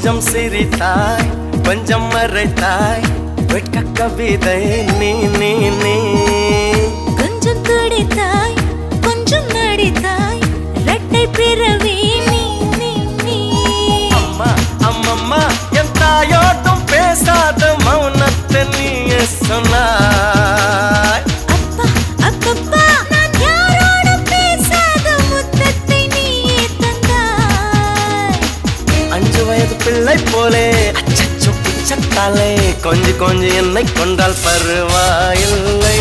கொஞ்சம் சிரித்தாய் கொஞ்சம் மறைத்தாய் வெட்க கவிதை நீ நீ நீ கொஞ்சம் துடித்தாய் கொஞ்சம் நடித்தாய் இரட்டை பிறவி நீ நீ நீ அம்மா அம்மம்மா என் தாயோட்டும் பேசாத மௌனத்தை நீயே சொன்னாய் அப்பா அப்பப்பா நான் யாரோடும் பேசாத முத்தத்தை நீயே தந்தாய் 5 வயது பிள்ளை போலே அச்சச்சோ பிச்சத்தாலே கொஞ்சி கொஞ்சி என்னை கொண்டால் பருவாயில்லை